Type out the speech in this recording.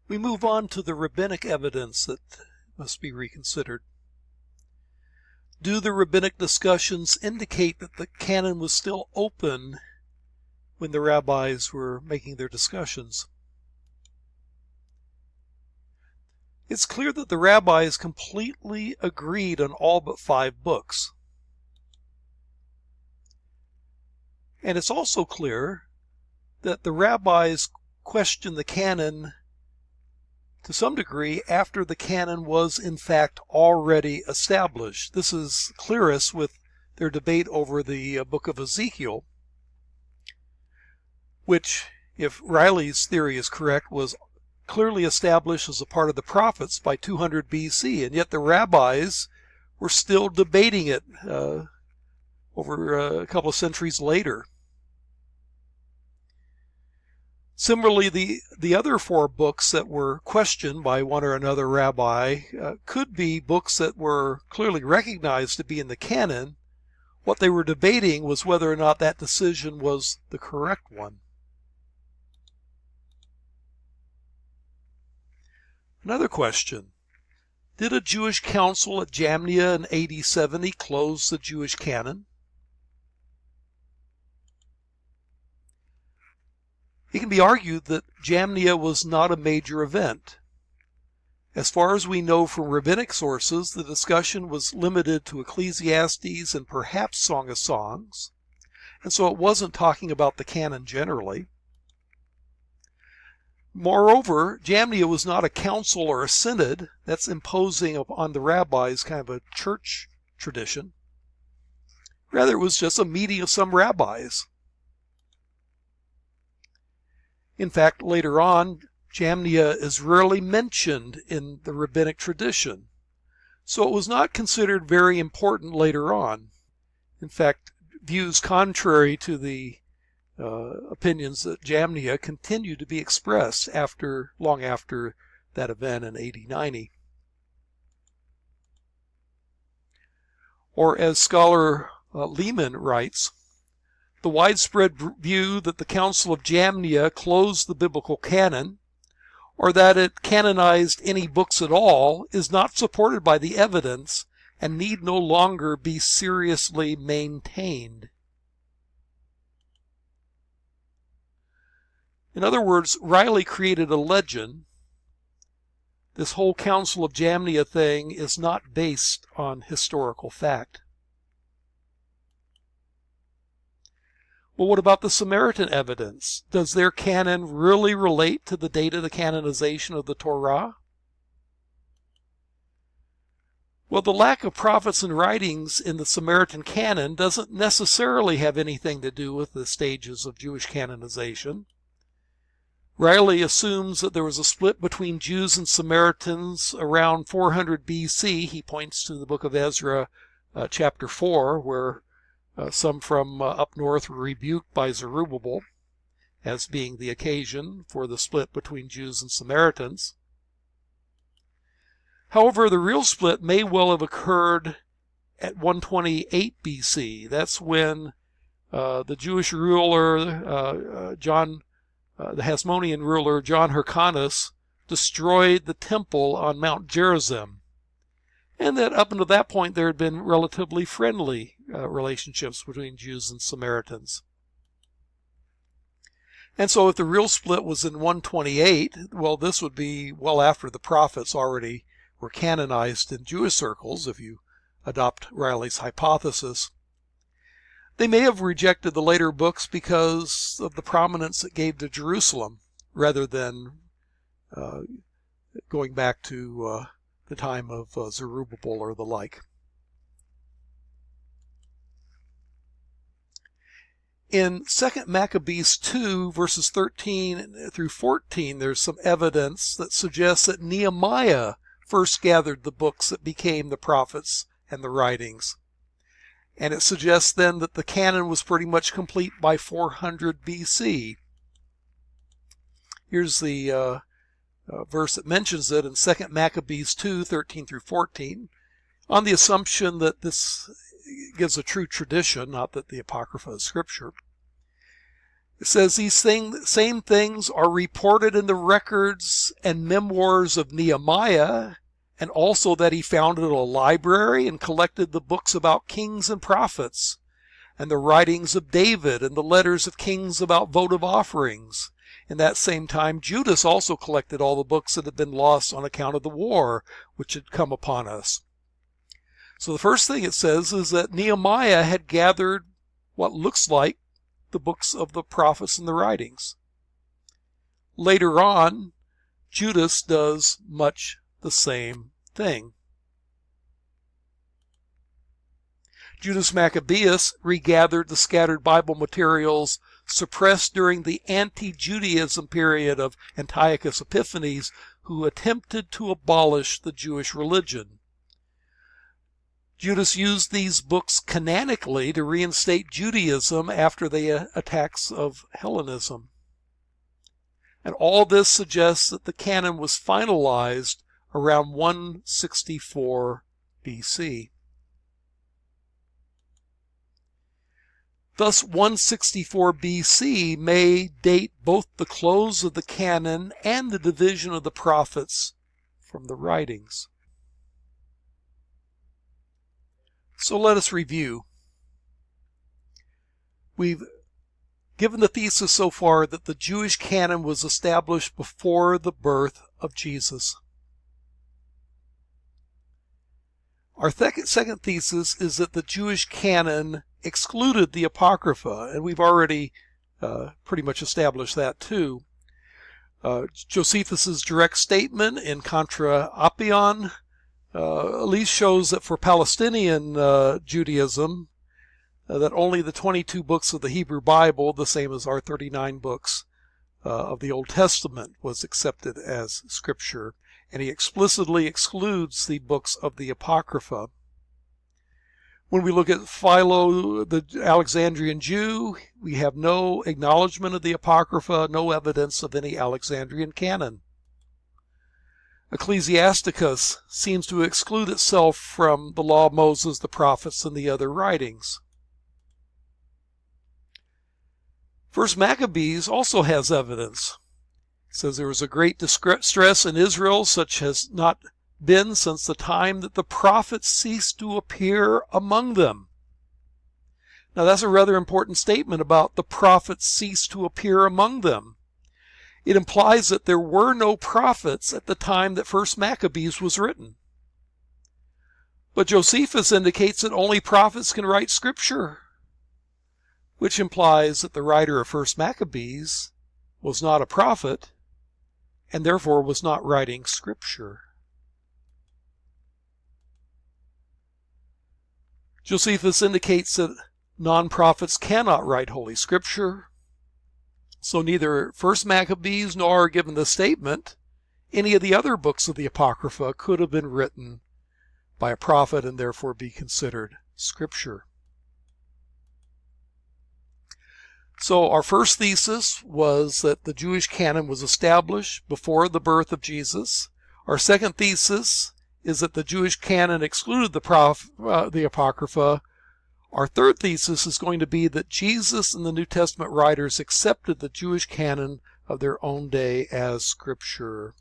We move on to the rabbinic evidence that must be reconsidered. Do the rabbinic discussions indicate that the canon was still open when the rabbis were making their discussions? It's clear that the rabbis completely agreed on all but 5 books. And it's also clear that the rabbis questioned the canon to some degree after the canon was in fact already established. This is clearest with their debate over the book of Ezekiel, which, if Riley's theory is correct, was clearly established as a part of the prophets by 200 BC, and yet the rabbis were still debating it over a couple of centuries later. Similarly, the other 4 books that were questioned by one or another rabbi could be books that were clearly recognized to be in the canon. What they were debating was whether or not that decision was the correct one. Another question. Did a Jewish council at Jamnia in AD 70 close the Jewish canon? It can be argued that Jamnia was not a major event. As far as we know from rabbinic sources, the discussion was limited to Ecclesiastes and perhaps Song of Songs, and so it wasn't talking about the canon generally. Moreover, Jamnia was not a council or a synod. That's imposing upon the rabbis kind of a church tradition. Rather, it was just a meeting of some rabbis. In fact, later on, Jamnia is rarely mentioned in the rabbinic tradition, so it was not considered very important later on. In fact, views contrary to the opinions that Jamnia continue to be expressed long after that event in AD 90. Or as scholar Lehman writes, the widespread view that the Council of Jamnia closed the biblical canon, or that it canonized any books at all, is not supported by the evidence and need no longer be seriously maintained. In other words, Riley created a legend. This whole Council of Jamnia thing is not based on historical fact. Well, what about the Samaritan evidence? Does their canon really relate to the date of the canonization of the Torah? Well, the lack of prophets and writings in the Samaritan canon doesn't necessarily have anything to do with the stages of Jewish canonization. Riley assumes that there was a split between Jews and Samaritans around 400 BC. He points to the book of Ezra, chapter 4, where some from up north were rebuked by Zerubbabel as being the occasion for the split between Jews and Samaritans. However, the real split may well have occurred at 128 BC. That's when the Jewish ruler, the Hasmonean ruler, John Hyrcanus, destroyed the temple on Mount Gerizim. And that up until that point there had been relatively friendly relationships between Jews and Samaritans. And so if the real split was in 128, well, this would be well after the prophets already were canonized in Jewish circles, if you adopt Riley's hypothesis. They may have rejected the later books because of the prominence it gave to Jerusalem, rather than going back to the time of Zerubbabel or the like. In 2 Maccabees 2, verses 13 through 14, there's some evidence that suggests that Nehemiah first gathered the books that became the prophets and the writings. And it suggests then that the canon was pretty much complete by 400 BC. Here's the verse that mentions it in 2 Maccabees 2, 13 through 14, on the assumption that this gives a true tradition, not that the Apocrypha is scripture. It says these same things are reported in the records and memoirs of Nehemiah, and also that he founded a library and collected the books about kings and prophets, and the writings of David and the letters of kings about votive offerings. In that same time, Judas also collected all the books that had been lost on account of the war which had come upon us. So the first thing it says is that Nehemiah had gathered what looks like the books of the prophets and the writings. Later on, Judas does much the same thing. Judas Maccabeus regathered the scattered Bible materials suppressed during the anti-Judaism period of Antiochus Epiphanes, who attempted to abolish the Jewish religion. Judas used these books canonically to reinstate Judaism after the attacks of Hellenism. And all this suggests that the canon was finalized around 164 BC. Thus, 164 BC may date both the close of the canon and the division of the prophets from the writings. So let us review. We've given the thesis so far that the Jewish canon was established before the birth of Jesus. Our second thesis is that the Jewish canon excluded the Apocrypha, and we've already pretty much established that too. Josephus's direct statement in Contra Appian at least shows that for Palestinian Judaism, that only the 22 books of the Hebrew Bible, the same as our 39 books of the Old Testament, was accepted as scripture, and he explicitly excludes the books of the Apocrypha. When we look at Philo, the Alexandrian Jew, we have no acknowledgement of the Apocrypha, no evidence of any Alexandrian canon. Ecclesiasticus seems to exclude itself from the law of Moses, the prophets, and the other writings. First Maccabees also has evidence. It says there was a great distress in Israel, such has not been since the time that the prophets ceased to appear among them. Now that's a rather important statement about the prophets ceased to appear among them. It implies that there were no prophets at the time that First Maccabees was written. But Josephus indicates that only prophets can write scripture, which implies that the writer of First Maccabees was not a prophet and therefore was not writing scripture. Josephus indicates that non-prophets cannot write Holy Scripture, so neither First Maccabees nor, given the statement, any of the other books of the Apocrypha could have been written by a prophet and therefore be considered Scripture. So our first thesis was that the Jewish canon was established before the birth of Jesus. Our second thesis is that the Jewish canon excluded the Apocrypha. Our third thesis is going to be that Jesus and the New Testament writers accepted the Jewish canon of their own day as Scripture.